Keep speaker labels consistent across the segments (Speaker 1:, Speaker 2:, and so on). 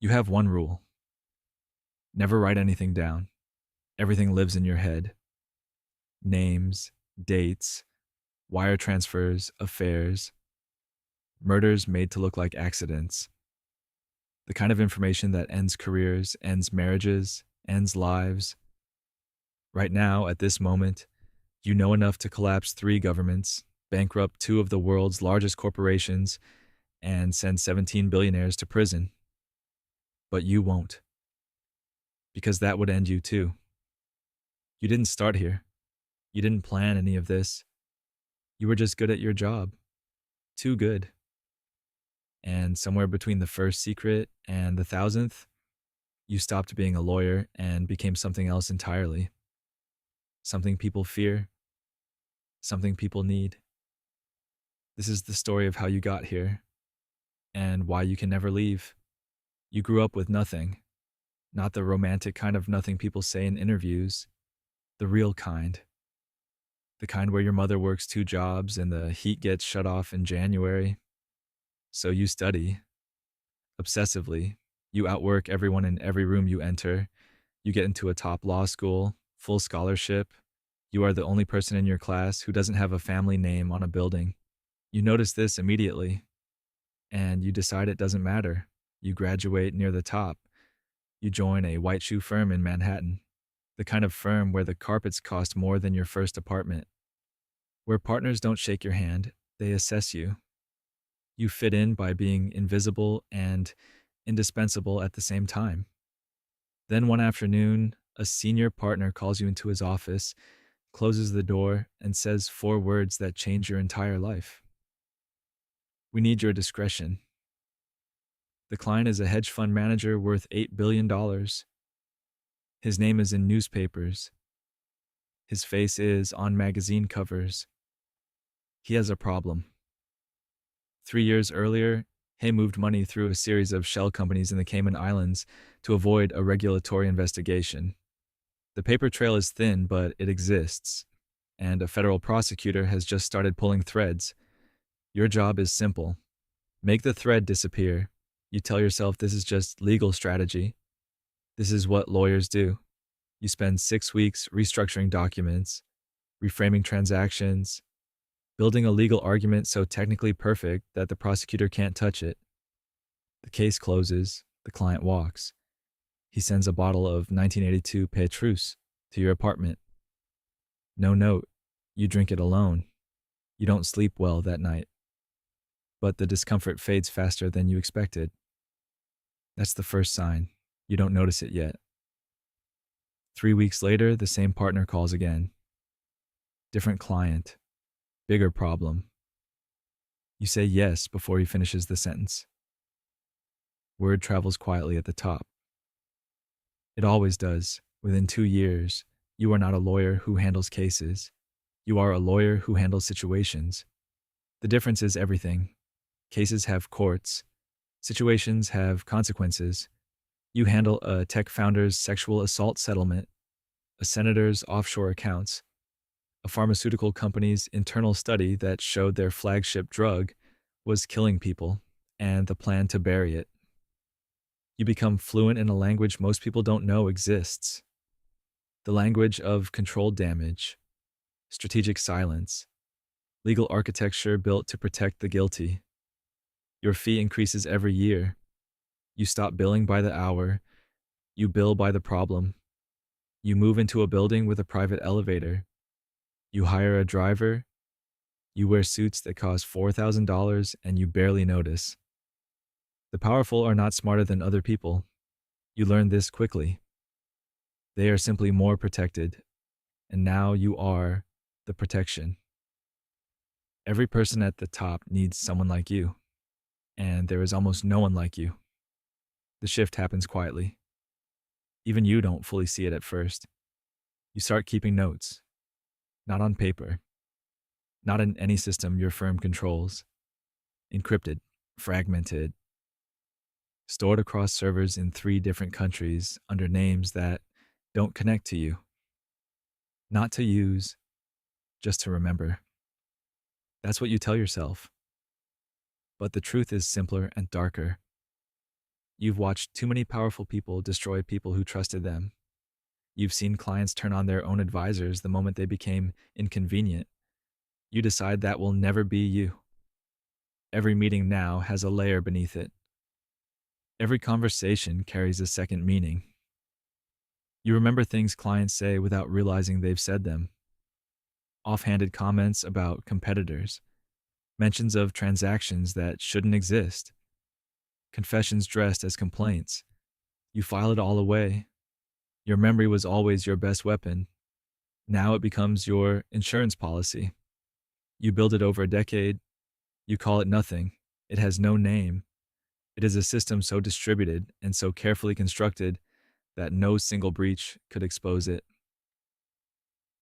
Speaker 1: You have one rule: never write anything down. Everything lives in your head: names, dates, wire transfers, affairs, murders made to look like accidents. The kind of information that ends careers, ends marriages, ends lives. Right now, at this moment, you know enough to collapse 3 governments, bankrupt 2 of the world's largest corporations, and send 17 billionaires to prison. But you won't, because that would end you too. You didn't start here. You didn't plan any of this. You were just good at your job. Too good. And somewhere between the first secret and the 1000th, you stopped being a lawyer and became something else entirely. Something people fear, something people need. This is the story of how you got here and why you can never leave. You grew up with nothing, not the romantic kind of nothing people say in interviews, the real kind. The kind where your mother works 2 jobs and the heat gets shut off in January. So you study obsessively. You outwork everyone in every room you enter. You get into a top law school, full scholarship. You are the only person in your class who doesn't have a family name on a building. You notice this immediately, and you decide it doesn't matter. You graduate near the top. You join a white shoe firm in Manhattan, the kind of firm where the carpets cost more than your first apartment, where partners don't shake your hand, they assess you. You fit in by being invisible and indispensable at the same time. Then one afternoon, a senior partner calls you into his office, closes the door, and says 4 words that change your entire life. We need your discretion. The client is a hedge fund manager worth $8 billion. His name is in newspapers. His face is on magazine covers. He has a problem. 3 years earlier, he moved money through a series of shell companies in the Cayman Islands to avoid a regulatory investigation. The paper trail is thin, but it exists, and a federal prosecutor has just started pulling threads. Your job is simple: make the thread disappear. You tell yourself this is just legal strategy. This is what lawyers do. You spend 6 weeks restructuring documents, reframing transactions, building a legal argument so technically perfect that the prosecutor can't touch it. The case closes, the client walks. He sends a bottle of 1982 Petrus to your apartment. No note. You drink it alone. You don't sleep well that night. But the discomfort fades faster than you expected. That's the first sign. You don't notice it yet. 3 weeks later, the same partner calls again. Different client. Bigger problem. You say yes before he finishes the sentence. Word travels quietly at the top. It always does. Within 2 years, you are not a lawyer who handles cases. You are a lawyer who handles situations. The difference is everything. Cases have courts. Situations have consequences. You handle a tech founder's sexual assault settlement, a senator's offshore accounts, a pharmaceutical company's internal study that showed their flagship drug was killing people, and the plan to bury it. You become fluent in a language most people don't know exists. The language of controlled damage, strategic silence, legal architecture built to protect the guilty. Your fee increases every year. You stop billing by the hour. You bill by the problem. You move into a building with a private elevator. You hire a driver. You wear suits that cost $4,000 and you barely notice. The powerful are not smarter than other people. You learn this quickly. They are simply more protected, and now you are the protection. Every person at the top needs someone like you, and there is almost no one like you. The shift happens quietly. Even you don't fully see it at first. You start keeping notes, not on paper, not in any system your firm controls, encrypted, fragmented, stored across servers in 3 different countries under names that don't connect to you. Not to use, just to remember. That's what you tell yourself. But the truth is simpler and darker. You've watched too many powerful people destroy people who trusted them. You've seen clients turn on their own advisors the moment they became inconvenient. You decide that will never be you. Every meeting now has a layer beneath it. Every conversation carries a second meaning. You remember things clients say without realizing they've said them. Offhanded comments about competitors, mentions of transactions that shouldn't exist, confessions dressed as complaints. You file it all away. Your memory was always your best weapon. Now it becomes your insurance policy. You build it over a decade. You call it nothing. It has no name. It is a system so distributed and so carefully constructed that no single breach could expose it.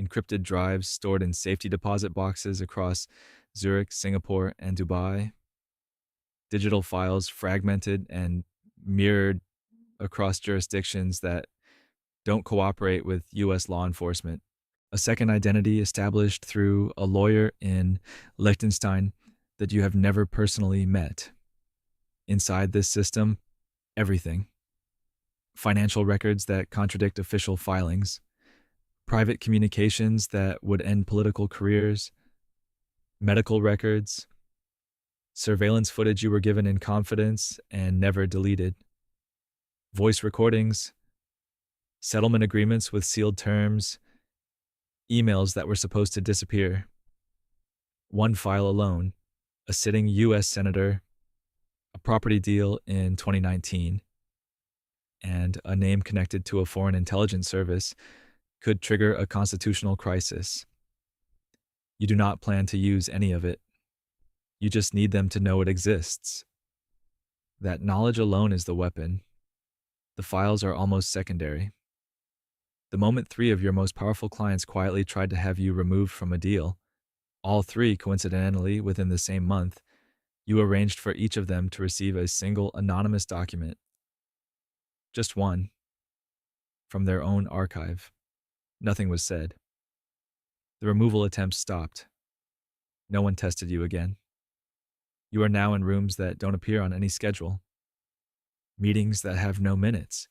Speaker 1: Encrypted drives stored in safety deposit boxes across Zurich, Singapore, and Dubai. Digital files fragmented and mirrored across jurisdictions that don't cooperate with US law enforcement. A second identity established through a lawyer in Liechtenstein that you have never personally met. Inside this system, everything. Financial records that contradict official filings, private communications that would end political careers, medical records, surveillance footage you were given in confidence and never deleted, voice recordings, settlement agreements with sealed terms, emails that were supposed to disappear. One file alone, a sitting U.S. senator, a property deal in 2019, and a name connected to a foreign intelligence service could trigger a constitutional crisis. You do not plan to use any of it. You just need them to know it exists. That knowledge alone is the weapon. The files are almost secondary. The moment 3 of your most powerful clients quietly tried to have you removed from a deal, all 3 coincidentally within the same month, you arranged for each of them to receive a single anonymous document. Just one. From their own archive. Nothing was said. The removal attempts stopped. No one tested you again. You are now in rooms that don't appear on any schedule. Meetings that have no minutes.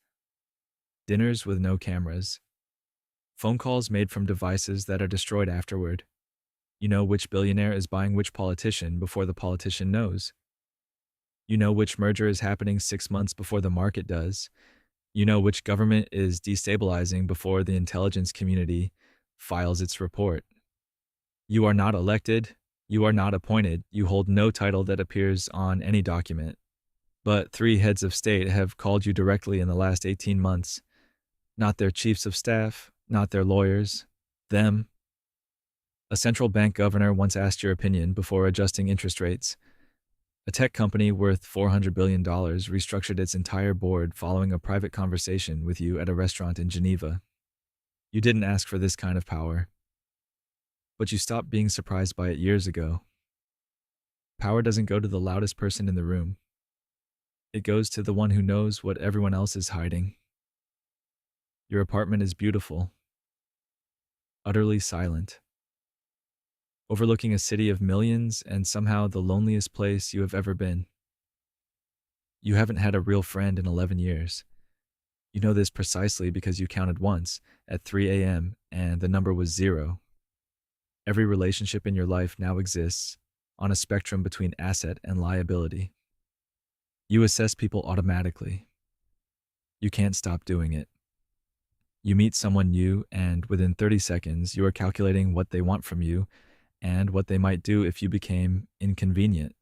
Speaker 1: Dinners with no cameras. Phone calls made from devices that are destroyed afterward. You know which billionaire is buying which politician before the politician knows. You know which merger is happening 6 months before the market does. You know which government is destabilizing before the intelligence community files its report. You are not elected. You are not appointed. You hold no title that appears on any document. But 3 heads of state have called you directly in the last 18 months. Not their chiefs of staff, not their lawyers, them. A central bank governor once asked your opinion before adjusting interest rates. A tech company worth $400 billion restructured its entire board following a private conversation with you at a restaurant in Geneva. You didn't ask for this kind of power, but you stopped being surprised by it years ago. Power doesn't go to the loudest person in the room. It goes to the one who knows what everyone else is hiding. Your apartment is beautiful, utterly silent, overlooking a city of millions and somehow the loneliest place you have ever been. You haven't had a real friend in 11 years. You know this precisely because you counted once at 3 a.m. and the number was 0. Every relationship in your life now exists on a spectrum between asset and liability. You assess people automatically. You can't stop doing it. You meet someone new, and within 30 seconds, you are calculating what they want from you and what they might do if you became inconvenient.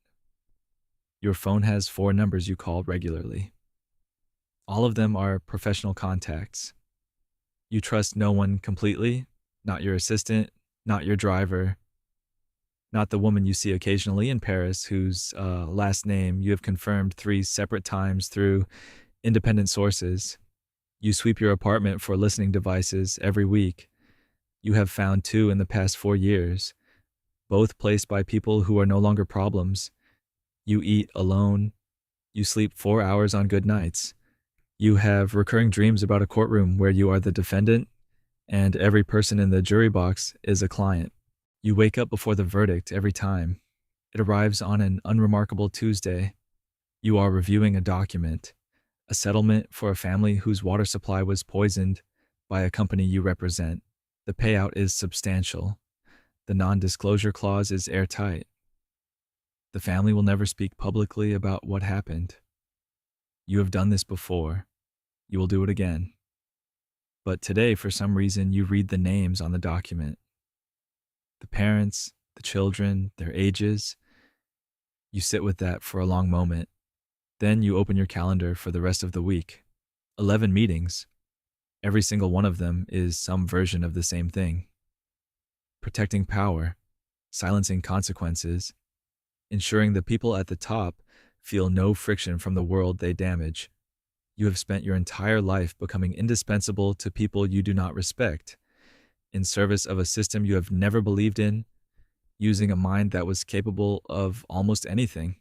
Speaker 1: Your phone has 4 numbers you call regularly. All of them are professional contacts. You trust no one completely, not your assistant, not your driver, not the woman you see occasionally in Paris whose last name you have confirmed 3 separate times through independent sources. You sweep your apartment for listening devices every week. You have found 2 in the past 4 years, both placed by people who are no longer problems. You eat alone. You sleep 4 hours on good nights. You have recurring dreams about a courtroom where you are the defendant, and every person in the jury box is a client. You wake up before the verdict every time. It arrives on an unremarkable Tuesday. You are reviewing a document. A settlement for a family whose water supply was poisoned by a company you represent. The payout is substantial. The non disclosure clause is airtight. The family will never speak publicly about what happened. You have done this before. You will do it again. But today, for some reason, you read the names on the document. The parents, the children, their ages. You sit with that for a long moment. Then you open your calendar for the rest of the week. 11 meetings. Every single one of them is some version of the same thing. Protecting power, silencing consequences, ensuring the people at the top feel no friction from the world they damage. You have spent your entire life becoming indispensable to people you do not respect, in service of a system you have never believed in, using a mind that was capable of almost anything.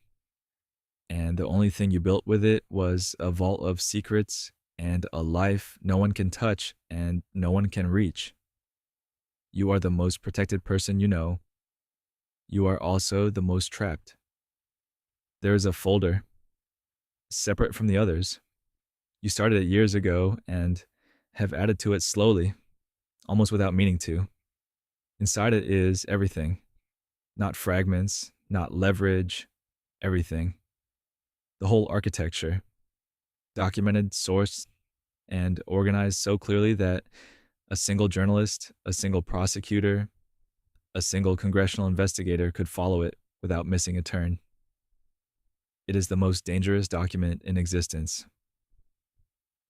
Speaker 1: And the only thing you built with it was a vault of secrets and a life no one can touch and no one can reach. You are the most protected person you know. You are also the most trapped. There is a folder, separate from the others. You started it years ago and have added to it slowly, almost without meaning to. Inside it is everything, not fragments, not leverage, everything. The whole architecture, documented, sourced, and organized so clearly that a single journalist, a single prosecutor, a single congressional investigator could follow it without missing a turn. It is the most dangerous document in existence.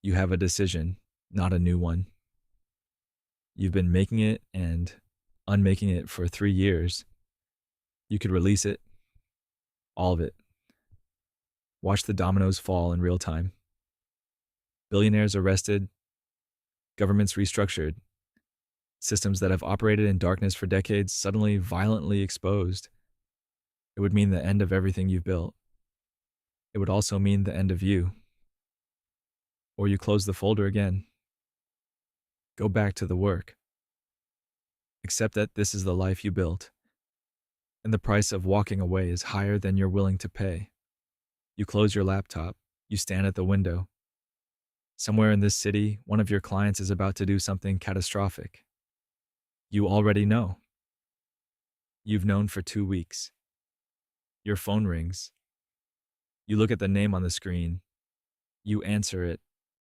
Speaker 1: You have a decision, not a new one. You've been making it and unmaking it for 3 years. You could release it, all of it. Watch the dominoes fall in real time. Billionaires arrested, governments restructured, systems that have operated in darkness for decades suddenly violently exposed. It would mean the end of everything you've built. It would also mean the end of you. Or you close the folder again. Go back to the work. Accept that this is the life you built, and the price of walking away is higher than you're willing to pay. You close your laptop. You stand at the window. Somewhere in this city, one of your clients is about to do something catastrophic. You already know. You've known for 2 weeks. Your phone rings. You look at the name on the screen. You answer it